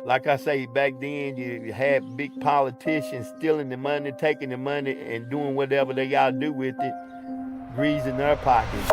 Like I say, back then you had big politicians stealing the money, taking the money, and doing whatever they gotta do with it, greasing their pockets.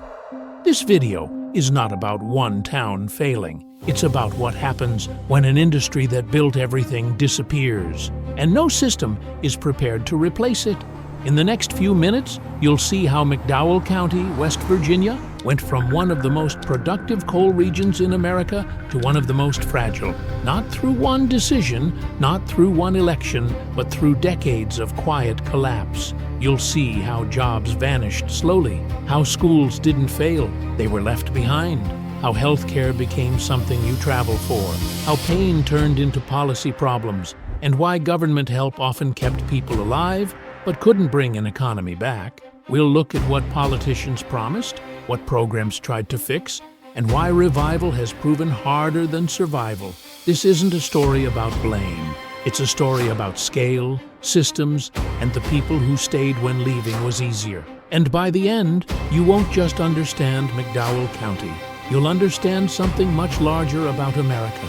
This video is not about one town failing. It's about what happens when an industry that built everything disappears, and no system is prepared to replace it. In the next few minutes, you'll see how McDowell County, West Virginia, went from one of the most productive coal regions in America to one of the most fragile. Not through one decision, not through one election, but through decades of quiet collapse. You'll see how jobs vanished slowly, how schools didn't fail, they were left behind, how healthcare became something you travel for, how pain turned into policy problems, and why government help often kept people alive but couldn't bring an economy back. We'll look at what politicians promised, what programs tried to fix, and why revival has proven harder than survival. This isn't a story about blame. It's a story about scale, systems, and the people who stayed when leaving was easier. And by the end, you won't just understand McDowell County. You'll understand something much larger about America.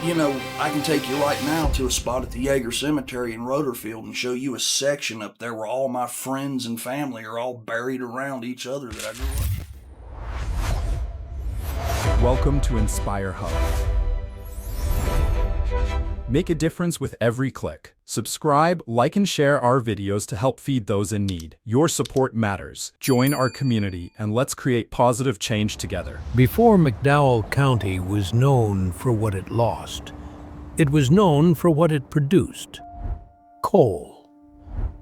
You know, I can take you right now to a spot at the Yeager Cemetery in Rotherfield and show you a section up there where all my friends and family are all buried around each other that I grew up. Welcome to Inspire Hub. Make a difference with every click. Subscribe, like, and share our videos to help feed those in need. Your support matters. Join our community and let's create positive change together. Before McDowell County was known for what it lost, it was known for what it produced. Coal.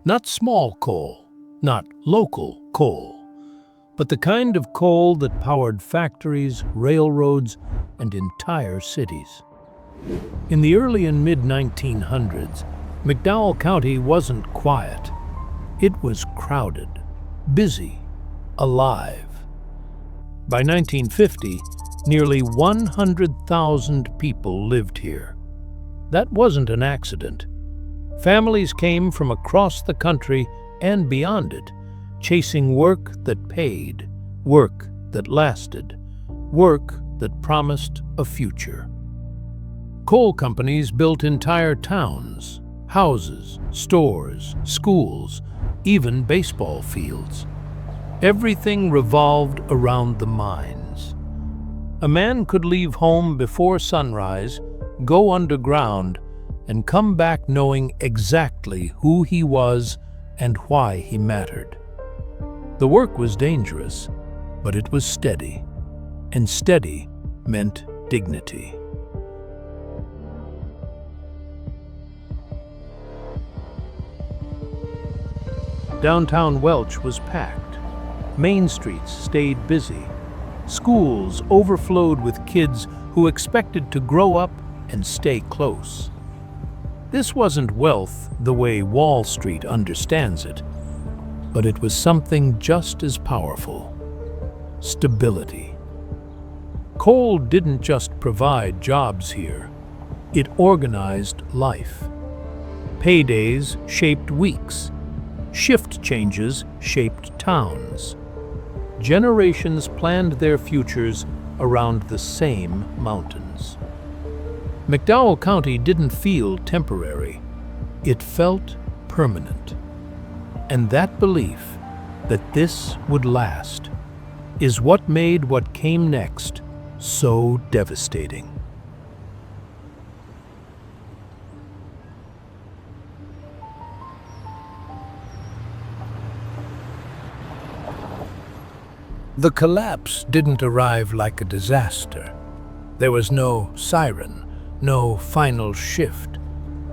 Not small coal, not local coal, but the kind of coal that powered factories, railroads, and entire cities. In the early and mid-1900s, McDowell County wasn't quiet. It was crowded, busy, alive. By 1950, nearly 100,000 people lived here. That wasn't an accident. Families came from across the country and beyond it, chasing work that paid, work that lasted, work that promised a future. Coal companies built entire towns, houses, stores, schools, even baseball fields. Everything revolved around the mines. A man could leave home before sunrise, go underground, and come back knowing exactly who he was and why he mattered. The work was dangerous, but it was steady, and steady meant dignity. Downtown Welch was packed. Main streets stayed busy. Schools overflowed with kids who expected to grow up and stay close. This wasn't wealth the way Wall Street understands it, but it was something just as powerful: stability. Coal didn't just provide jobs here, it organized life. Paydays shaped weeks. Shift changes shaped towns. Generations planned their futures around the same mountains. McDowell County didn't feel temporary. It felt permanent. And that belief that this would last is what made what came next so devastating. The collapse didn't arrive like a disaster. There was no siren, no final shift,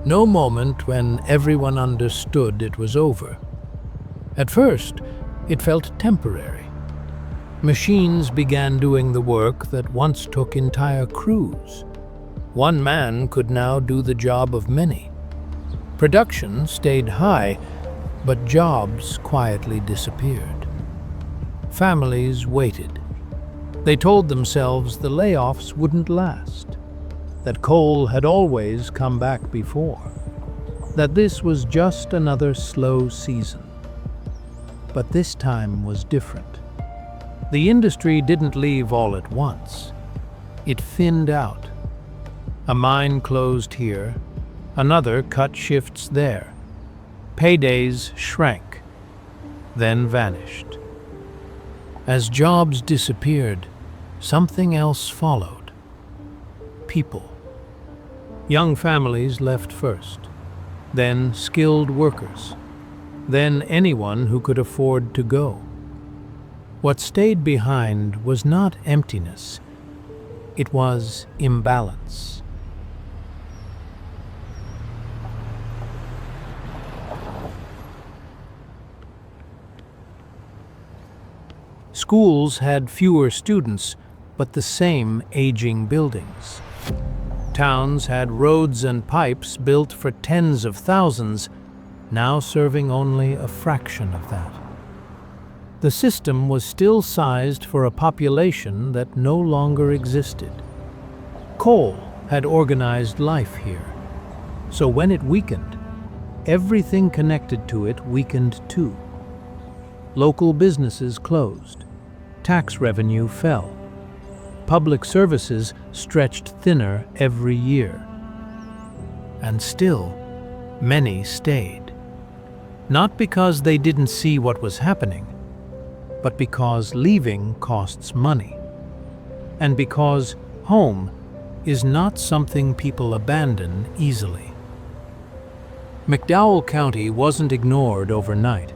no moment when everyone understood it was over. At first, it felt temporary. Machines began doing the work that once took entire crews. One man could now do the job of many. Production stayed high, but jobs quietly disappeared. Families waited. They told themselves the layoffs wouldn't last, that coal had always come back before, that this was just another slow season. But this time was different. The industry didn't leave all at once. It thinned out. A mine closed here, another cut shifts there. Paydays shrank, then vanished. As jobs disappeared, something else followed. People. Young families left first, then skilled workers, then anyone who could afford to go. What stayed behind was not emptiness, it was imbalance. Schools had fewer students, but the same aging buildings. Towns had roads and pipes built for tens of thousands, now serving only a fraction of that. The system was still sized for a population that no longer existed. Coal had organized life here, so when it weakened, everything connected to it weakened too. Local businesses closed, tax revenue fell. Public services stretched thinner every year. And still, many stayed. Not because they didn't see what was happening, but because leaving costs money. And because home is not something people abandon easily. McDowell County wasn't ignored overnight.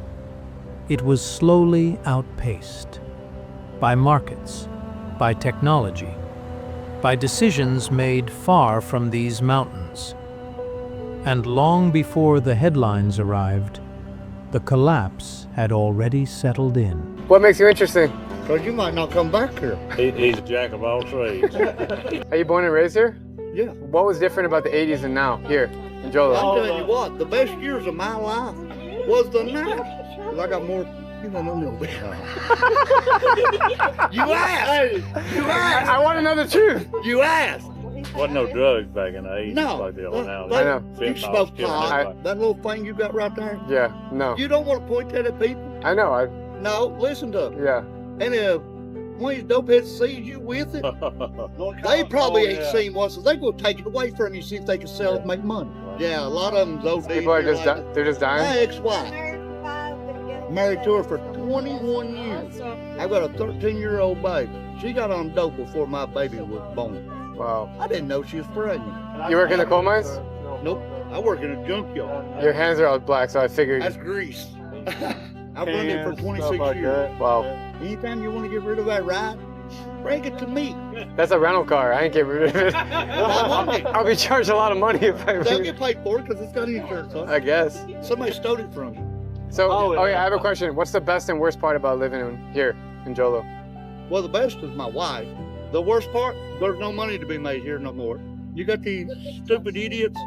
It was slowly outpaced by markets, by technology, by decisions made far from these mountains. And long before the headlines arrived, the collapse had already settled in. What makes you interesting? Because you might not come back here. He's a jack of all trades. Are you born and raised here? Yeah. What was different about the 80s and now, here in Jolo? I'm telling you what, the best years of my life was the 90s. Because I got more, you know, no bit. You asked. You asked. I want to know the truth. You asked. Wasn't no drugs back in the 80s No. like they are now. I know. You Fentanyl smoke killing pot. everybody. That little thing you got right there. Yeah, no. You don't want to point that at people. I know, No, listen to them. yeah. And if one of these dopeheads sees you with it, they probably ain't seen one, so they go take it away from you, see if they can sell it and make money. Yeah, a lot of them, those People are just, they're just My dying? ex-wife, married to her for 21 years. I've got a 13-year-old baby. She got on dope before my baby was born. Wow. I didn't know she was pregnant. You work in the coal mines? Nope, I work in a junkyard. Your hands are all black, so I figured. That's grease. I've run it for 26 years. Wow. Anytime you want to get rid of that ride, bring it to me. That's a rental car. I ain't get rid of it. want it. I'll be charged a lot of money if I They'll get paid for it because it's got insurance on it. I guess. Somebody stole it from you. So, oh yeah, I have a question. What's the best and worst part about living here in Jolo? Well, the best is my wife. The worst part, there's no money to be made here no more. You got these stupid idiots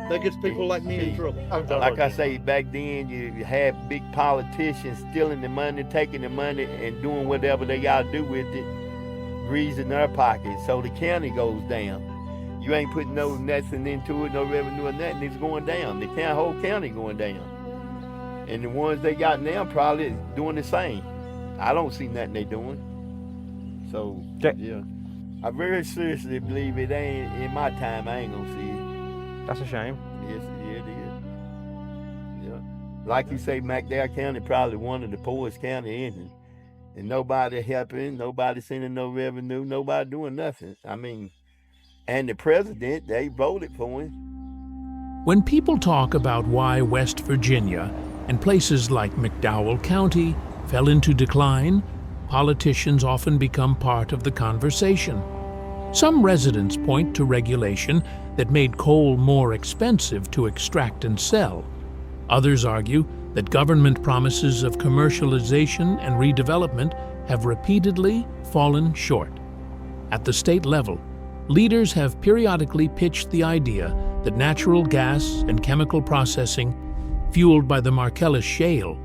that gets people like me in trouble. Like I say, back then you had big politicians stealing the money, taking the money, and doing whatever they gotta do with it, greasing their pockets. So the county goes down. You ain't putting no nothing into it, no revenue or nothing. It's going down. The whole county going down. And the ones they got now probably doing the same. I don't see nothing they doing. So yeah, I very seriously believe it ain't in my time. I ain't gonna see it. That's a shame. Yes, yeah, it is. Yeah, like you say, McDowell County probably one of the poorest county in it, and nobody helping, nobody sending no revenue, nobody doing nothing. I mean, and the president, they voted for him. When people talk about why West Virginia and places like McDowell County fell into decline, politicians often become part of the conversation. Some residents point to regulation that made coal more expensive to extract and sell. Others argue that government promises of commercialization and redevelopment have repeatedly fallen short. At the state level, leaders have periodically pitched the idea that natural gas and chemical processing, fueled by the Marcellus Shale,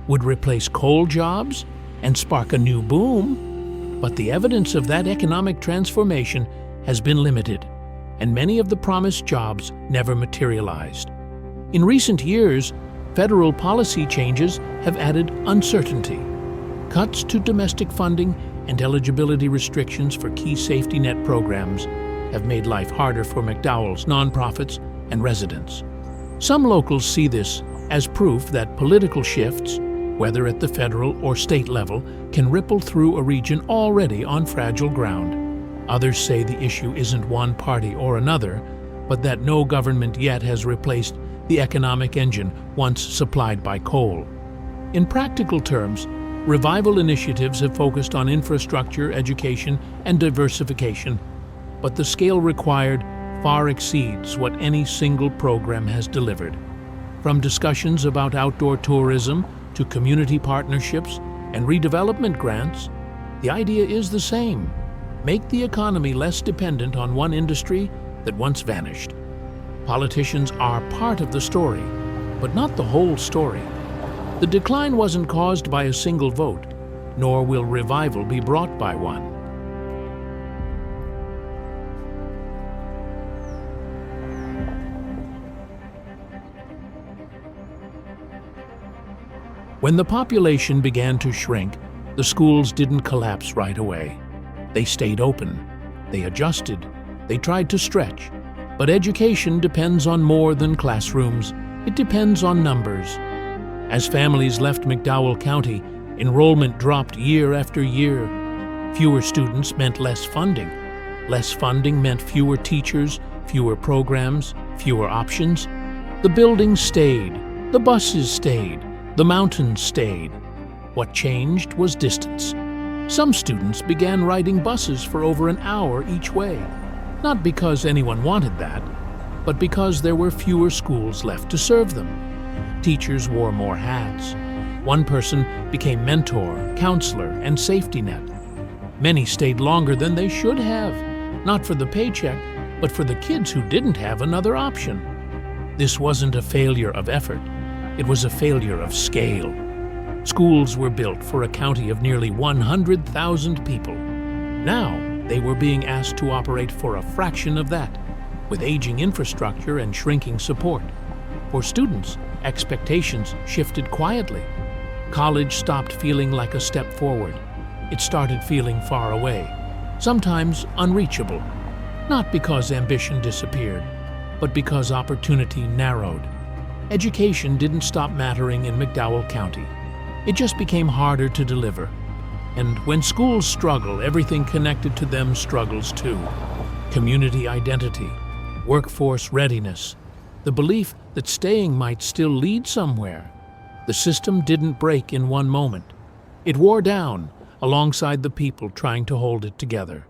would replace coal jobs and spark a new boom. But the evidence of that economic transformation has been limited, and many of the promised jobs never materialized. In recent years, federal policy changes have added uncertainty. Cuts to domestic funding and eligibility restrictions for key safety net programs have made life harder for McDowell's nonprofits and residents. Some locals see this as proof that political shifts, whether at the federal or state level, can ripple through a region already on fragile ground. Others say the issue isn't one party or another, but that no government yet has replaced the economic engine once supplied by coal. In practical terms, revival initiatives have focused on infrastructure, education, and diversification, but the scale required far exceeds what any single program has delivered. From discussions about outdoor tourism to community partnerships and redevelopment grants, the idea is the same: make the economy less dependent on one industry that once vanished. Politicians are part of the story, but not the whole story. The decline wasn't caused by a single vote, nor will revival be brought by one. When the population began to shrink, the schools didn't collapse right away. They stayed open, they adjusted, they tried to stretch. But education depends on more than classrooms. It depends on numbers. As families left McDowell County, enrollment dropped year after year. Fewer students meant less funding. Less funding meant fewer teachers, fewer programs, fewer options. The buildings stayed, the buses stayed, the mountains stayed. What changed was distance. Some students began riding buses for over an hour each way. Not because anyone wanted that, but because there were fewer schools left to serve them. Teachers wore more hats. One person became mentor, counselor, and safety net. Many stayed longer than they should have, not for the paycheck, but for the kids who didn't have another option. This wasn't a failure of effort. It was a failure of scale. Schools were built for a county of nearly 100,000 people. Now, they were being asked to operate for a fraction of that, with aging infrastructure and shrinking support. For students, expectations shifted quietly. College stopped feeling like a step forward. It started feeling far away, sometimes unreachable, not because ambition disappeared, but because opportunity narrowed. Education didn't stop mattering in McDowell County. It just became harder to deliver. And when schools struggle, everything connected to them struggles too. Community identity, workforce readiness, the belief that staying might still lead somewhere. The system didn't break in one moment. It wore down alongside the people trying to hold it together.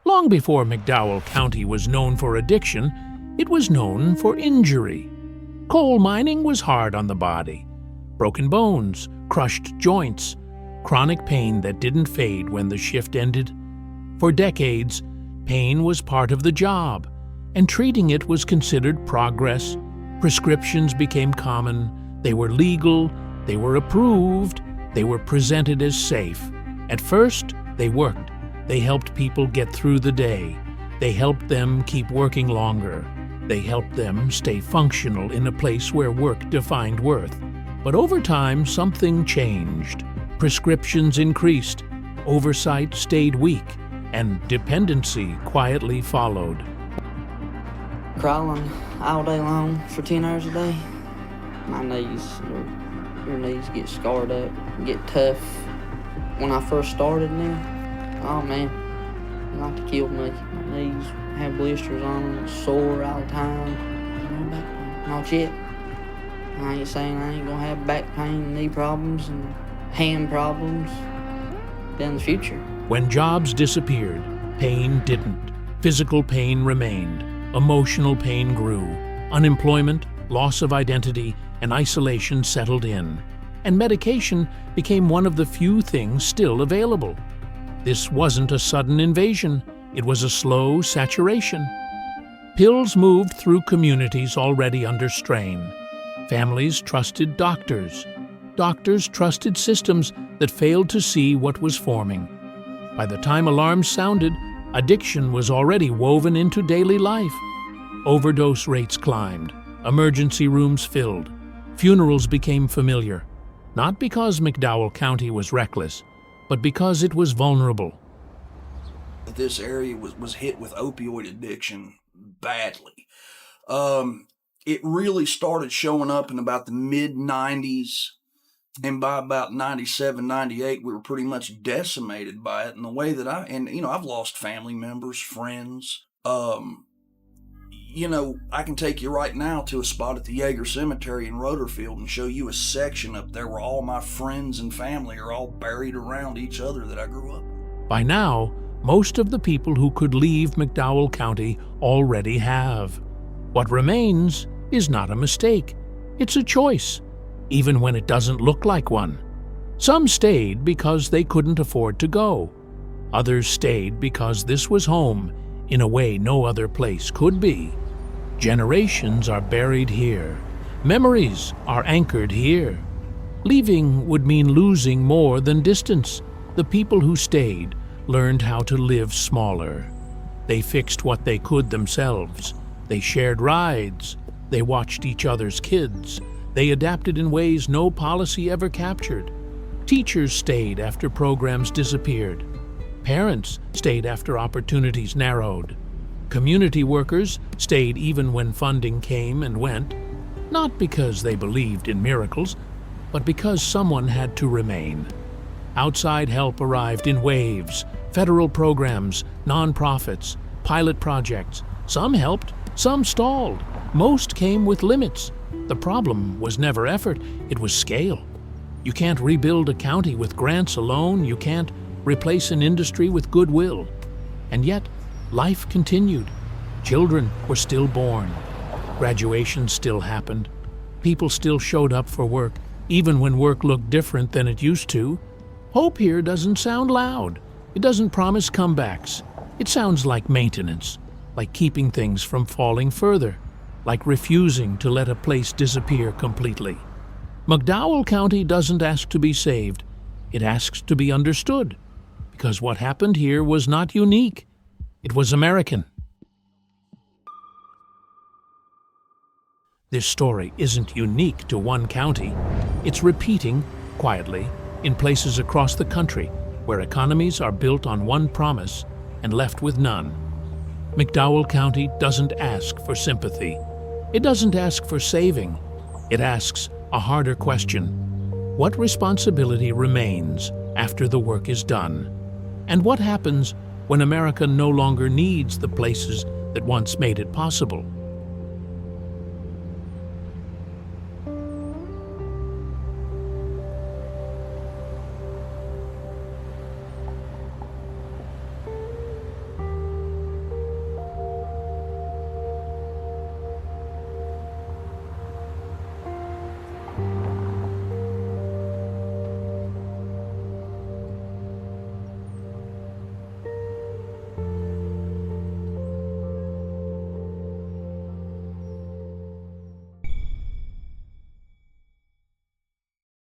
Long before McDowell County was known for addiction, it was known for injury. Coal mining was hard on the body. Broken bones, crushed joints, chronic pain that didn't fade when the shift ended. For decades, pain was part of the job, and treating it was considered progress. Prescriptions became common. They were legal, they were approved, they were presented as safe. At first, they worked. They helped people get through the day. They helped them keep working longer. They helped them stay functional in a place where work defined worth. But over time, something changed. Prescriptions increased, oversight stayed weak, and dependency quietly followed. Crawling all day long for 10 hours a day. My knees, your knees get scarred up, get tough. When I first started now, oh man, it like to kill me. My knees have blisters on them, sore all the time. Not yet. I ain't saying I ain't gonna have back pain, knee problems, and hand problems in the future. When jobs disappeared, pain didn't. Physical pain remained. Emotional pain grew. Unemployment, loss of identity, and isolation settled in. And medication became one of the few things still available. This wasn't a sudden invasion. It was a slow saturation. Pills moved through communities already under strain. Families trusted doctors. Doctors trusted systems that failed to see what was forming. By the time alarms sounded, addiction was already woven into daily life. Overdose rates climbed, emergency rooms filled, funerals became familiar, not because McDowell County was reckless, but because it was vulnerable. This area was hit with opioid addiction badly. It really started showing up in about the mid-90s. And by about 97, 98, we were pretty much decimated by it. And the way that I've lost family members, friends. I can take you right now to a spot at the Yeager Cemetery in Roderfield and show you a section up there where all my friends and family are all buried around each other that I grew up with. By now, most of the people who could leave McDowell County already have. What remains is not a mistake. It's a choice, even when it doesn't look like one. Some stayed because they couldn't afford to go. Others stayed because this was home in a way no other place could be. Generations are buried here. Memories are anchored here. Leaving would mean losing more than distance. The people who stayed learned how to live smaller. They fixed what they could themselves. They shared rides. They watched each other's kids. They adapted in ways no policy ever captured. Teachers stayed after programs disappeared. Parents stayed after opportunities narrowed. Community workers stayed even when funding came and went, not because they believed in miracles, but because someone had to remain. Outside help arrived in waves, federal programs, nonprofits, pilot projects. Some helped, some stalled. Most came with limits. The problem was never effort, it was scale. You can't rebuild a county with grants alone, you can't replace an industry with goodwill. And yet, life continued. Children were still born. Graduation still happened. People still showed up for work, even when work looked different than it used to. Hope here doesn't sound loud. It doesn't promise comebacks. It sounds like maintenance, like keeping things from falling further, like refusing to let a place disappear completely. McDowell County doesn't ask to be saved. It asks to be understood, because what happened here was not unique. It was American. This story isn't unique to one county. It's repeating, quietly, in places across the country where economies are built on one promise and left with none. McDowell County doesn't ask for sympathy. It doesn't ask for saving. It asks a harder question. What responsibility remains after the work is done? And what happens when America no longer needs the places that once made it possible?